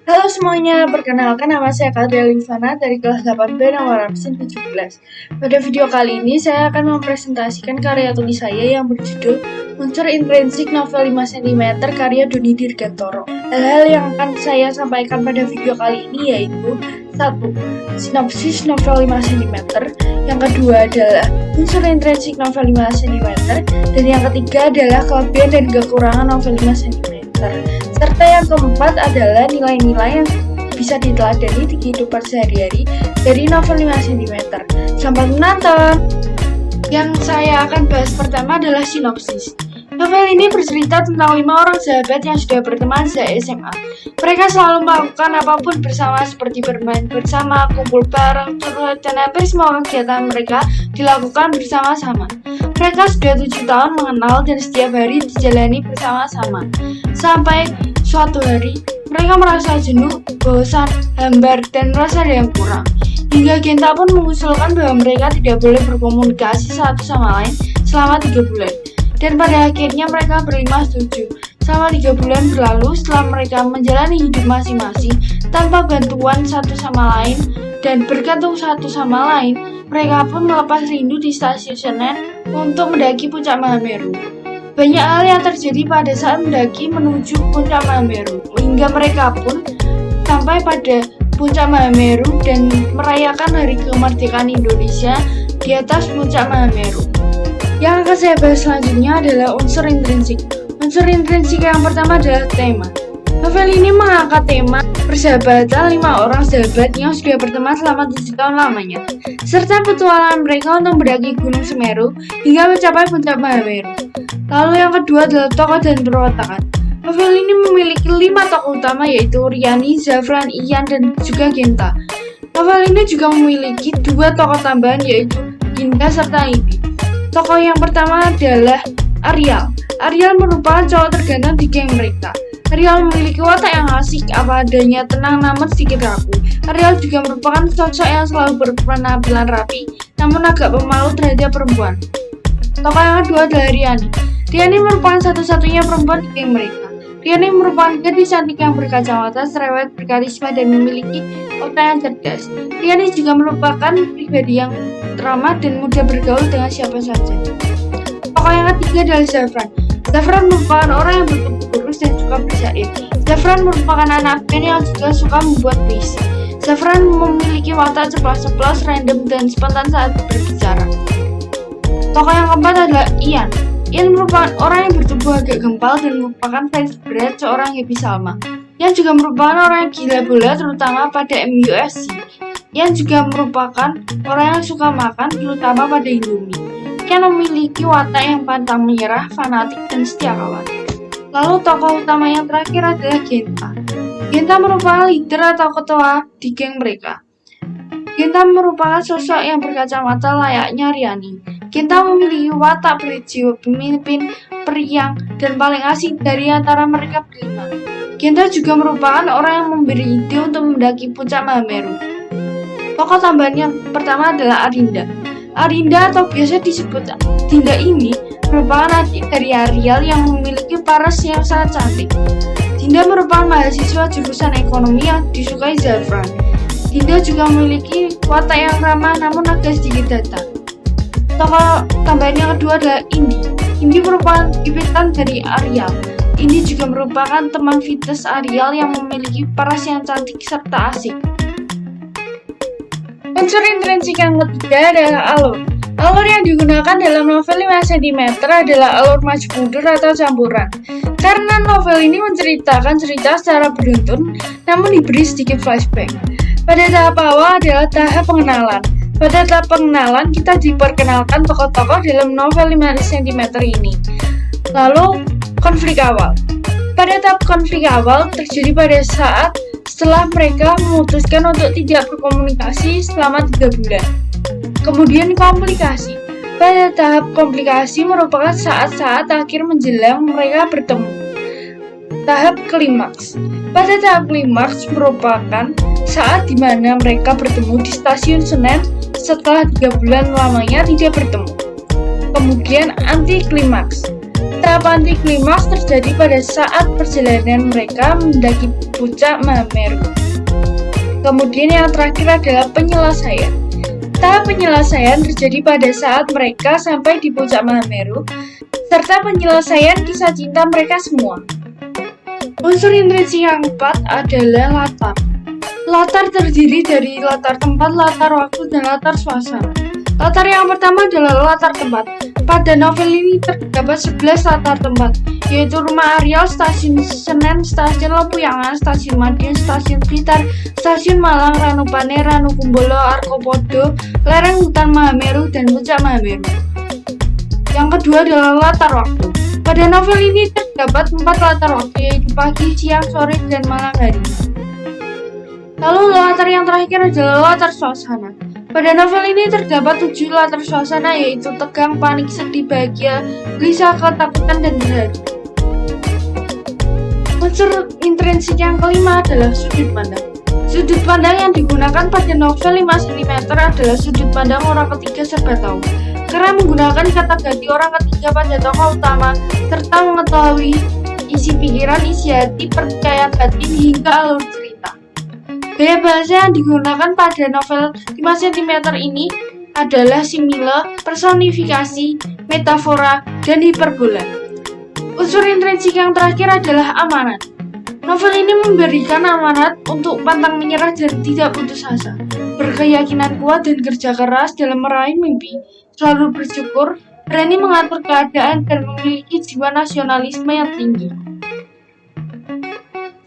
Halo semuanya, perkenalkan nama saya Kadria Livana dari kelas 8B nomor absen 17. Pada video kali ini saya akan mempresentasikan karya tulis saya yang berjudul Unsur Intrinsik Novel 5 cm karya Doni Dirgantoro. Hal-hal yang akan saya sampaikan pada video kali ini yaitu 1. Sinopsis novel 5 cm, yang kedua adalah unsur intrinsik novel 5 cm, dan yang ketiga adalah kelebihan dan kekurangan novel 5 cm. Serta yang keempat adalah nilai-nilai yang bisa diteladani di kehidupan sehari-hari dari novel 5 cm. Selamat menonton! Yang saya akan bahas pertama adalah sinopsis. Novel ini bercerita tentang 5 orang sahabat yang sudah berteman sejak SMA. Mereka selalu melakukan apapun bersama seperti bermain bersama, kumpul bareng, curhat, dan hampir semua kegiatan mereka dilakukan bersama-sama. Mereka sudah 7 tahun mengenal dan setiap hari dijalani bersama-sama. Sampai suatu hari, mereka merasa jenuh, bosan, hambar, dan merasa ada yang kurang. Hingga Genta pun mengusulkan bahwa mereka tidak boleh berkomunikasi satu sama lain selama 3 bulan. Dan pada akhirnya mereka berlima setuju. Selama 3 bulan berlalu setelah mereka menjalani hidup masing-masing tanpa bantuan satu sama lain dan bergantung satu sama lain, mereka pun melepas rindu di stasiun Senen untuk mendaki puncak Mahameru. Banyak hal yang terjadi pada saat mendaki menuju puncak Mahameru, hingga mereka pun sampai pada puncak Mahameru dan merayakan hari kemerdekaan Indonesia di atas puncak Mahameru. Yang akan saya bahas selanjutnya adalah unsur intrinsik. Unsur intrinsik yang pertama adalah tema. Novel ini mengangkat tema persahabatan 5 orang sahabat yang sudah berteman selama 7 tahun lamanya, serta petualangan mereka untuk mendaki Gunung Semeru hingga mencapai puncak Mahameru. Lalu yang kedua adalah tokoh dan perwataan. Novel ini memiliki 5 tokoh utama yaitu Riani, Zafran, Ian, dan juga Genta. Novel ini juga memiliki 2 tokoh tambahan yaitu Ginda serta Ibi. Tokoh yang pertama adalah Arial. Arial merupakan cowok terganteng di geng mereka. Arial memiliki watak yang asik, apa adanya, tenang namun sedikit rapuh. Arial juga merupakan sosok yang selalu berpenampilan rapi, namun agak pemalu terhadap perempuan. Tokoh yang kedua adalah Riani. Riani merupakan satu-satunya perempuan di geng mereka. Riani merupakan gadis cantik yang berkacamata, cerewet, berkarisma, dan memiliki otak yang cerdas. Riani juga merupakan pribadi yang ramah dan mudah bergaul dengan siapa saja. Tokoh yang ketiga adalah Zafran. Zafran merupakan orang yang bertubuh kurus dan suka bersyair. Zafran merupakan anak band yang juga suka membuat puisi. Zafran memiliki watak ceplas-ceplos, random, dan spontan saat berbicara. Tokoh yang keempat adalah Ian. Ian merupakan orang yang bertubuh agak gempal dan merupakan fans berat seorang Happy Salma. Ian juga merupakan orang yang gila bola terutama pada MUFC. Ian juga merupakan orang yang suka makan terutama pada Indomie. Ian memiliki watak yang pantang menyerah, fanatik, dan setia kawan. Lalu tokoh utama yang terakhir adalah Genta. Genta merupakan leader atau ketua di geng mereka. Genta merupakan sosok yang berkacamata layaknya Riani. Genta memiliki watak berjiwa pemimpin, periang, dan paling asik dari antara mereka berlima. Genta juga merupakan orang yang memberi ide untuk mendaki puncak Mahameru. Tokoh tambahan yang pertama adalah Arinda. Arinda atau biasa disebut Dinda ini merupakan adik dari Arial yang memiliki paras yang sangat cantik. Dinda merupakan mahasiswa jurusan ekonomi yang disukai Zafran. Dinda juga memiliki watak yang ramah namun agak sedikit datar. Tokoh tambahan yang kedua adalah Indi. Indi merupakan gebetan dari Arial. Indi juga merupakan teman fitness Arial yang memiliki paras yang cantik serta asik. Unsur intrinsik yang ketiga adalah alur. Alur yang digunakan dalam novel 5 cm adalah alur maju mundur atau campuran. Karena novel ini menceritakan cerita secara beruntun, namun diberi sedikit flashback. Pada tahap awal adalah tahap pengenalan. Pada tahap pengenalan, kita diperkenalkan tokoh-tokoh dalam novel 5 cm ini. Lalu, konflik awal. Pada tahap konflik awal terjadi pada saat setelah mereka memutuskan untuk tidak berkomunikasi selama 3 bulan. Kemudian komplikasi. Pada tahap komplikasi merupakan saat-saat akhir menjelang mereka bertemu. Tahap klimaks. Pada tahap klimaks merupakan saat di mana mereka bertemu di stasiun Senen setelah 3 bulan lamanya tidak bertemu. Kemudian anti klimaks. Tahap anti klimaks terjadi pada saat perjalanan mereka mendaki puncak Mahameru. Kemudian yang terakhir adalah penyelesaian. Tahap penyelesaian terjadi pada saat mereka sampai di puncak Mahameru, serta penyelesaian kisah cinta mereka semua. Unsur intrinsik yang keempat adalah latar. Latar terdiri dari latar tempat, latar waktu, dan latar suasana. Latar yang pertama adalah latar tempat. Pada novel ini terdapat 11 latar tempat, yaitu Rumah Ariel, Stasiun Senen, Stasiun Lempuyangan, Stasiun Madiun, Stasiun Blitar, Stasiun Malang, Ranupane, Ranukumbolo, Arkopodo, lereng hutan Mahameru, dan puncak Mahameru. Yang kedua adalah latar waktu. Pada novel ini terdapat 4 latar waktu, yaitu pagi, siang, sore, dan malam hari. Lalu latar yang terakhir adalah latar suasana. Pada novel ini terdapat 7 latar suasana, yaitu tegang, panik, sedih, bahagia, gelisah, ketakutan, dan berharap. Unsur intrinsik yang kelima adalah sudut pandang. Sudut pandang yang digunakan pada novel 5 cm adalah sudut pandang orang ketiga serba tahu, karena menggunakan kata ganti orang ketiga pada tokoh utama, serta mengetahui isi pikiran, isi hati, percayaan batin, hingga alur cerita. Gaya bahasa yang digunakan pada novel 5 cm ini adalah simile, personifikasi, metafora, dan hiperbola. Unsur intrinsik yang terakhir adalah amanat. Novel ini memberikan amanat untuk pantang menyerah dan tidak putus asa, berkeyakinan kuat dan kerja keras dalam meraih mimpi, selalu bersyukur, berani mengatur keadaan, dan memiliki jiwa nasionalisme yang tinggi.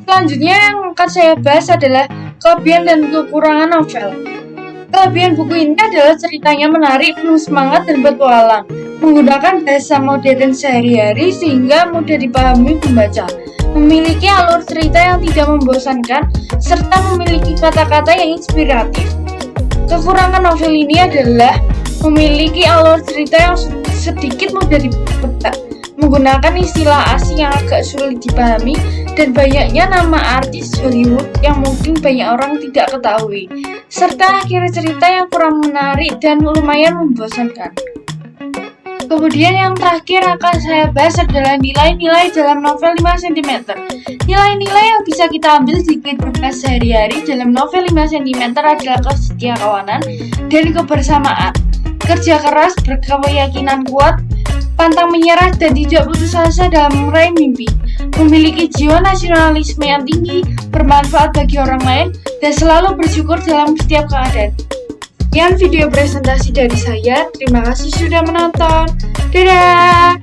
Selanjutnya yang akan saya bahas adalah kelebihan dan kekurangan novel. Kelebihan buku ini adalah ceritanya menarik, penuh semangat, dan petualang, menggunakan bahasa modern sehari-hari sehingga mudah dipahami pembaca, memiliki alur cerita yang tidak membosankan, serta memiliki kata-kata yang inspiratif. Kekurangan novel ini adalah memiliki alur cerita yang sedikit mudah dipetak, menggunakan istilah asing yang agak sulit dipahami, dan banyaknya nama artis Hollywood yang mungkin banyak orang tidak ketahui, serta akhir cerita yang kurang menarik dan lumayan membosankan. Kemudian yang terakhir akan saya bahas adalah nilai-nilai dalam novel 5 cm. Nilai-nilai yang bisa kita ambil di kehidupan sehari-hari dalam novel 5 cm adalah kesetiakawanan dan kebersamaan, kerja keras, berkeyakinan kuat, pantang menyerah, dan tidak putus asa dalam meraih mimpi, memiliki jiwa nasionalisme yang tinggi, bermanfaat bagi orang lain, dan selalu bersyukur dalam setiap keadaan. Sekian video presentasi dari saya. Terima kasih sudah menonton. Dadah!